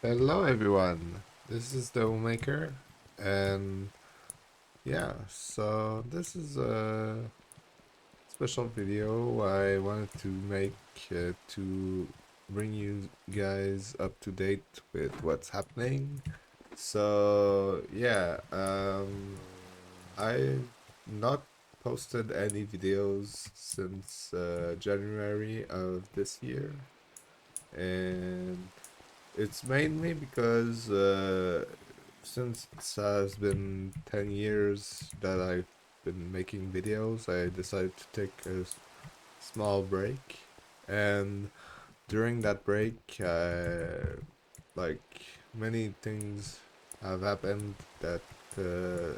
Hello everyone, this is Demomaker, and yeah, so this is a special video I wanted to make to bring you guys up to date with what's happening. So yeah, I've not posted any videos since January of this year, and it's mainly because since it has been 10 years that I've been making videos, I decided to take a small break. And during that break, like many things have happened that uh,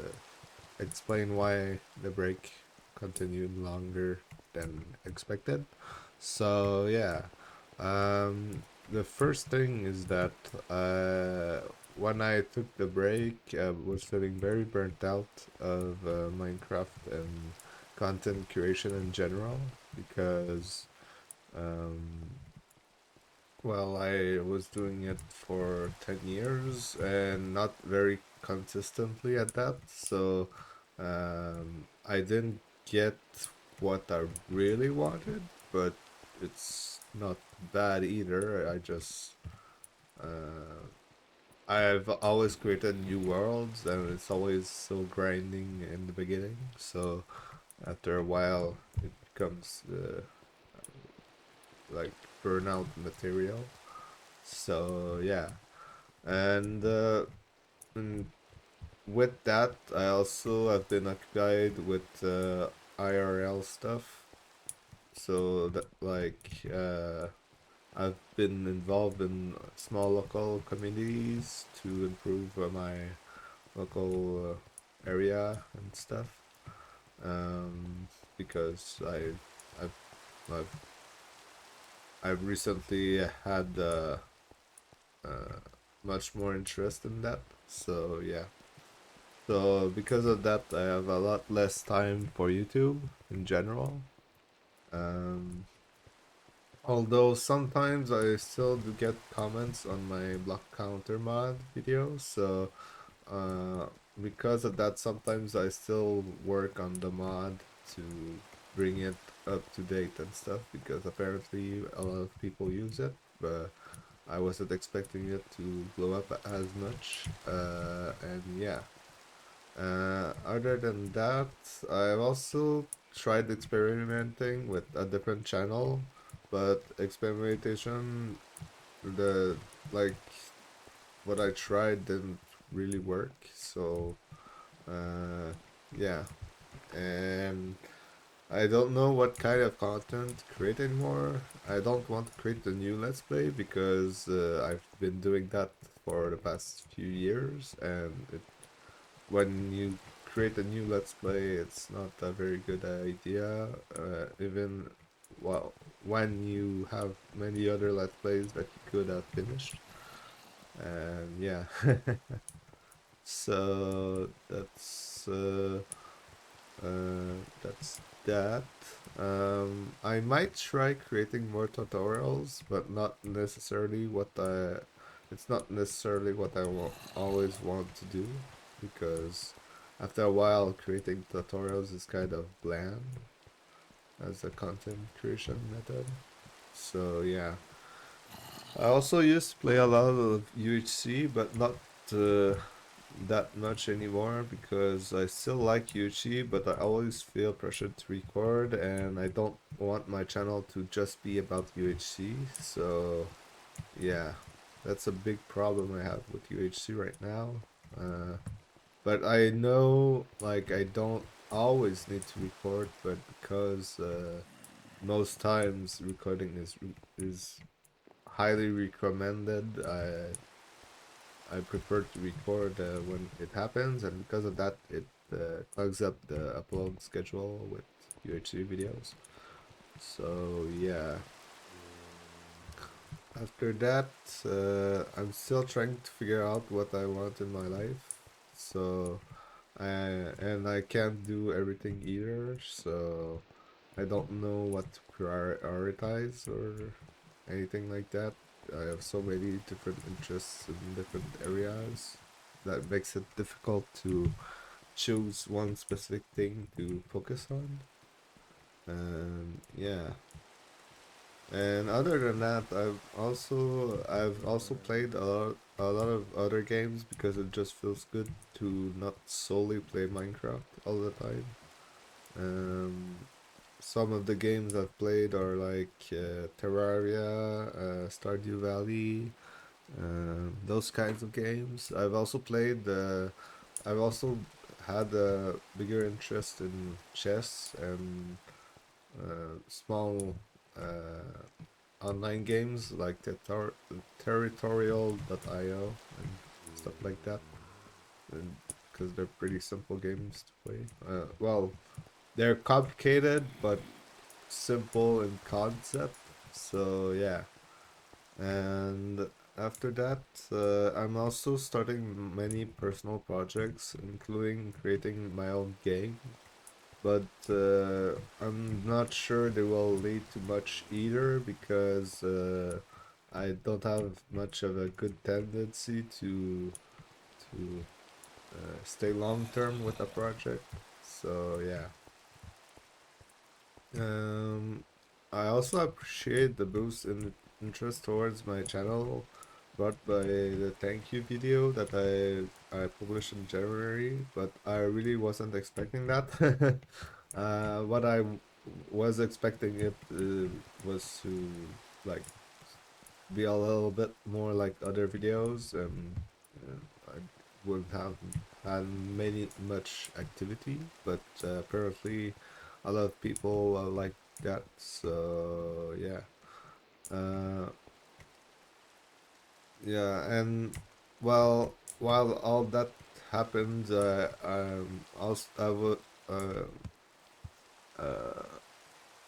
explain why the break continued longer than expected. So yeah, the first thing is that when I took the break, I was feeling very burnt out of Minecraft and content creation in general because um, well, I was doing it for 10 years and not very consistently at that, so I didn't get what I really wanted, but it's not bad either. Uh, I've always created new worlds and it's always so grinding in the beginning, so after a while it becomes like burnout material. So yeah. And mm, with that, I also have been occupied with IRL stuff. So that I've been involved in small local communities to improve my local area and stuff. Because I've I've I've recently had uh, much more interest in that. So yeah. So because of that, I have a lot less time for YouTube in general. Um, Although sometimes I still do get comments on my block counter mod videos, so uh, because of that, sometimes I still work on the mod to bring it up to date and stuff because apparently a lot of people use it, but I wasn't expecting it to blow up as much. And yeah. Other than that, I've also tried experimenting with a different channel, but experimentation, the like what I tried didn't really work. So, uh, yeah, and I don't know what kind of content to create anymore. I don't want to create a new Let's Play because I've been doing that for the past few years, and when you create a new Let's Play, it's not a very good idea. Even well, when you have many other Let's Plays that you could have finished. And yeah, so that's that. I might try creating more tutorials, but not necessarily what I. It's not necessarily what I always want to do, because after a while, creating tutorials is kind of bland as a content creation method. So yeah, I also used to play a lot of UHC, but not uh, that much anymore because I still like UHC, but I always feel pressured to record, and I don't want my channel to just be about UHC. So yeah, that's a big problem I have with UHC right now. Uh, but I know like I don't always need to record, but because most times recording is highly recommended. I prefer to record when it happens, and because of that, it clogs up the upload schedule with UHC videos. So yeah. After that, I'm still trying to figure out what I want in my life. So, and I can't do everything either. So, I don't know what to prioritize or anything like that. I have so many different interests in different areas that makes it difficult to choose one specific thing to focus on. And yeah. And other than that, I've also played a lot of other games because it just feels good to not solely play Minecraft all the time. Um, some of the games I've played are like Terraria, Stardew Valley, those kinds of games. I've also had a bigger interest in chess and small online games like Territorial.io and stuff like that. And because they're pretty simple games to play. Well, they're complicated but simple in concept. So yeah, and after that, I'm also starting many personal projects, including creating my own game. But I'm not sure they will lead to much either because I don't have much of a good tendency to stay long term with a project. So yeah. Um, I also appreciate the boost in interest towards my channel brought by the thank you video that I published in January, but I really wasn't expecting that. What was expecting it was to like be a little bit more like other videos, and I wouldn't have had much activity, but apparently a lot of people like that. So yeah, uh, yeah, and while all that happened, also uh, uh,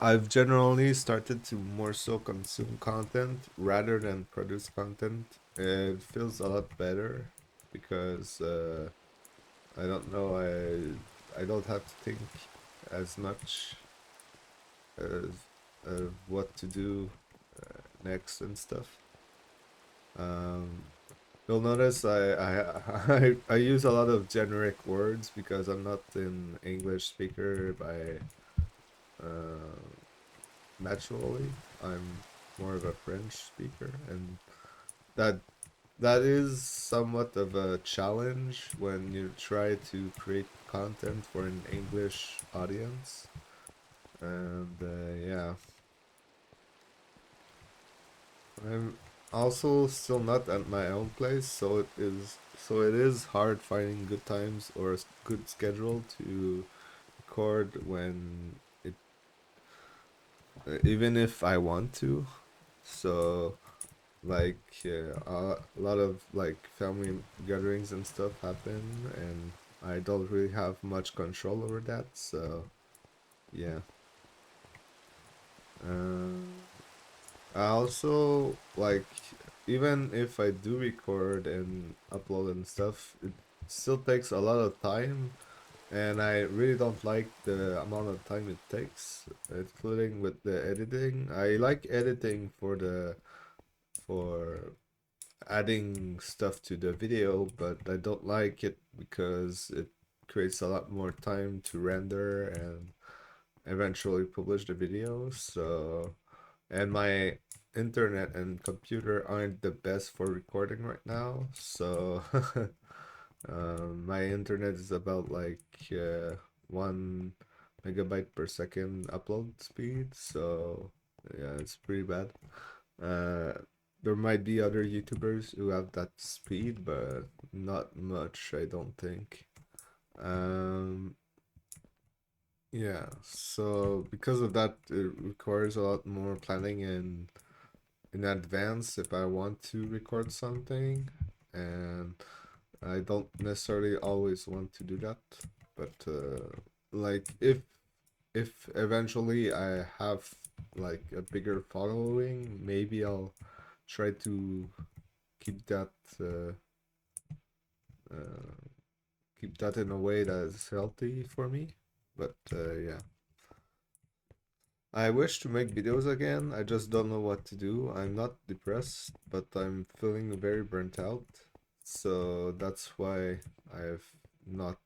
I've generally started to more so consume content rather than produce content. It feels a lot better because I don't know, I don't have to think as much as what to do next and stuff. Um, you'll notice I use a lot of generic words because I'm not an English speaker by uh, naturally. I'm more of a French speaker, and that that is somewhat of a challenge when you try to create content for an English audience. And yeah, I'm also still not at my own place, so it is hard finding good times or a good schedule to record when it even if I want to. So like a lot of like family gatherings and stuff happen, and I don't really have much control over that. So yeah. Um, I also like even if I do record and upload and stuff, it still takes a lot of time, and I really don't like the amount of time it takes, including with the editing. I like editing for adding stuff to the video, but I don't like it because it creates a lot more time to render and eventually publish the video. So, and my internet and computer aren't the best for recording right now. So, my internet is about like 1 megabyte per second upload speed. So, yeah, it's pretty bad. Uh, there might be other YouTubers who have that speed, but not much, I don't think. Um, yeah, so because of that, it requires a lot more planning and in advance if I want to record something, and I don't necessarily always want to do that. But like if eventually I have like a bigger following, maybe I'll try to keep that uh, uh, keep that in a way that is healthy for me. But yeah, I wish to make videos again. I just don't know what to do. I'm not depressed, but I'm feeling very burnt out. So that's why I've not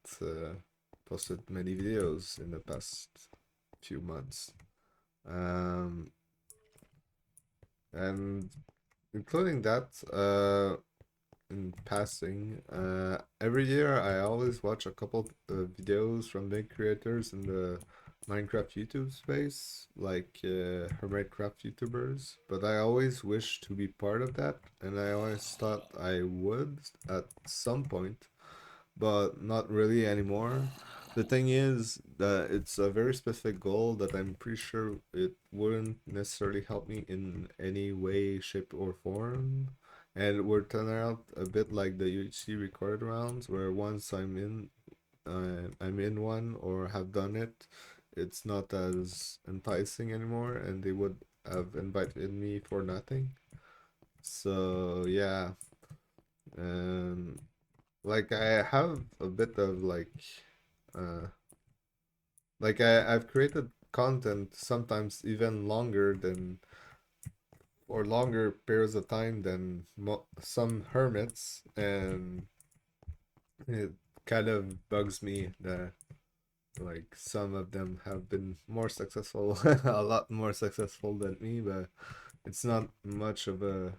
posted many videos in the past few months. Um, and including that, in passing, every year I always watch a couple videos from big creators in the Minecraft YouTube space, like Hermitcraft YouTubers, but I always wish to be part of that, and I always thought I would at some point, but not really anymore. The thing is that it's a very specific goal that I'm pretty sure it wouldn't necessarily help me in any way, shape, or form. And it would turn out a bit like the UHC recorded rounds, where once I'm in one or have done it, it's not as enticing anymore, and they would have invited me for nothing. So yeah, um, like I have a bit of uh I've created content sometimes even longer than or longer periods of time than some hermits, and it kind of bugs me that like some of them have been more successful, a lot more successful than me, but it's not much of a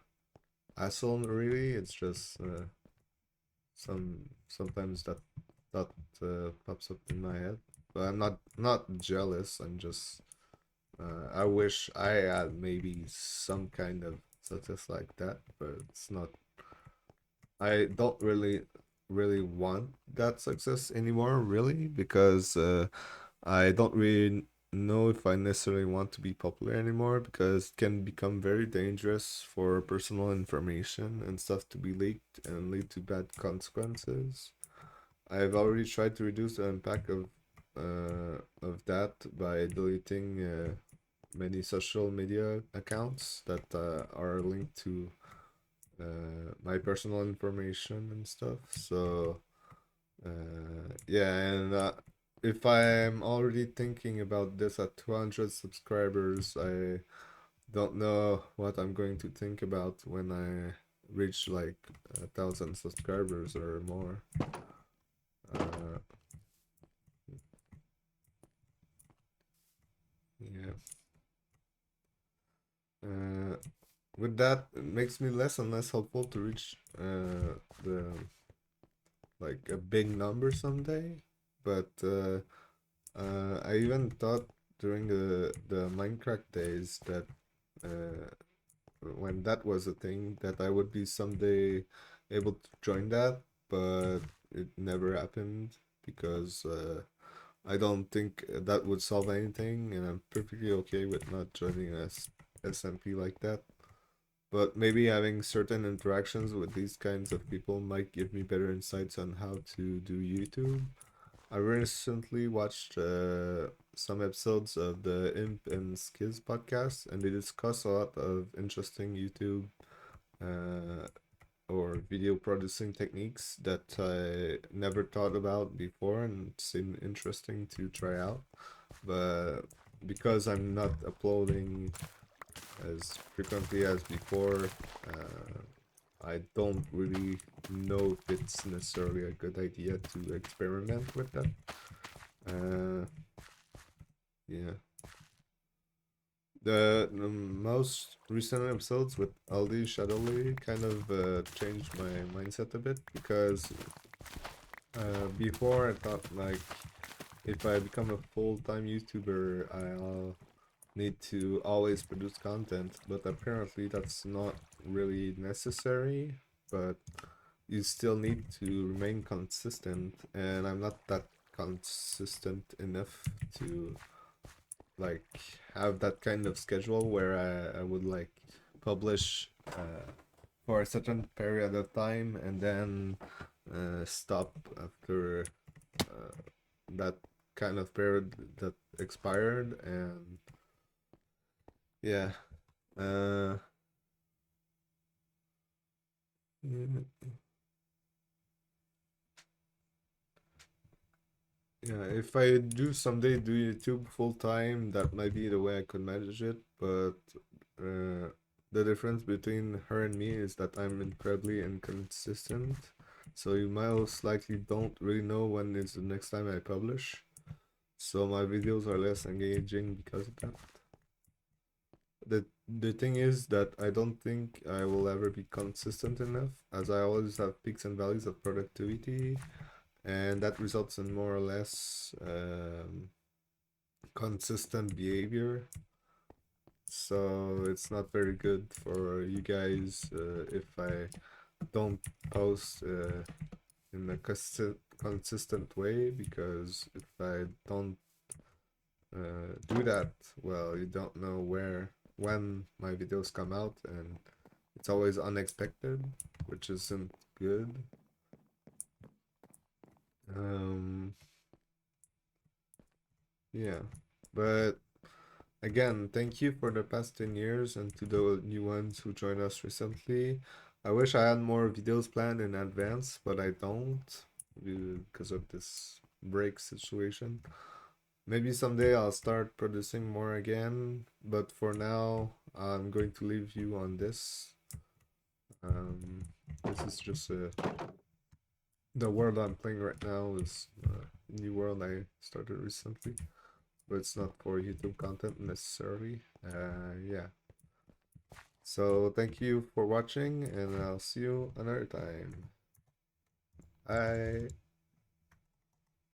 hassle really. It's just sometimes that pops up in my head, but I'm not jealous. I'm just I wish I had maybe some kind of success like that, but it's not. I don't really want that success anymore, really, because I don't really know if I necessarily want to be popular anymore because it can become very dangerous for personal information and stuff to be leaked and lead to bad consequences. I've already tried to reduce the impact of that by deleting many social media accounts that are linked to my personal information and stuff. So yeah, and if I'm already thinking about this at 200 subscribers, I don't know what I'm going to think about when I reach like 1,000 subscribers or more. Uh, yeah. Uh, with that, it makes me less and less hopeful to reach the like a big number someday. But I even thought during the Minecraft days that uh, when that was a thing that I would be someday able to join that, but it never happened because I don't think that would solve anything, and I'm perfectly okay with not joining SMP like that. But maybe having certain interactions with these kinds of people might give me better insights on how to do YouTube. I recently watched some episodes of the Imp and Skiz podcast, and they discuss a lot of interesting YouTube uh, or video producing techniques that I never thought about before and seem interesting to try out. But because I'm not uploading as frequently as before, I don't really know if it's necessarily a good idea to experiment with that. Uh, yeah. The most recent episodes with Aldi Shadowly kind of changed my mindset a bit because before I thought like if I become a full-time YouTuber, I'll need to always produce content, but apparently that's not really necessary. But you still need to remain consistent, and I'm not that consistent enough to like have that kind of schedule where I would like publish for a certain period of time and then stop after uh, that kind of period that expired. And yeah, uh yeah, Yeah, if I do someday do YouTube full time, that might be the way I could manage it. But uh, the difference between her and me is that I'm incredibly inconsistent. So you most likely don't really know when is the next time I publish. So my videos are less engaging because of that. The thing is that I don't think I will ever be consistent enough, as I always have peaks and valleys of productivity, and that results in more or less consistent behavior. So it's not very good for you guys if I don't post in a consistent way, because if I don't do that, well, you don't know when my videos come out, and it's always unexpected, which isn't good. Um, yeah, but again, thank you for the past 10 years and to the new ones who joined us recently. I wish I had more videos planned in advance, but I don't because of this break situation. Maybe someday I'll start producing more again, but for now, I'm going to leave you on this. Um, this is just the world I'm playing right now is a new world I started recently, but it's not for YouTube content necessarily. Yeah. So thank you for watching, and I'll see you another time. Bye.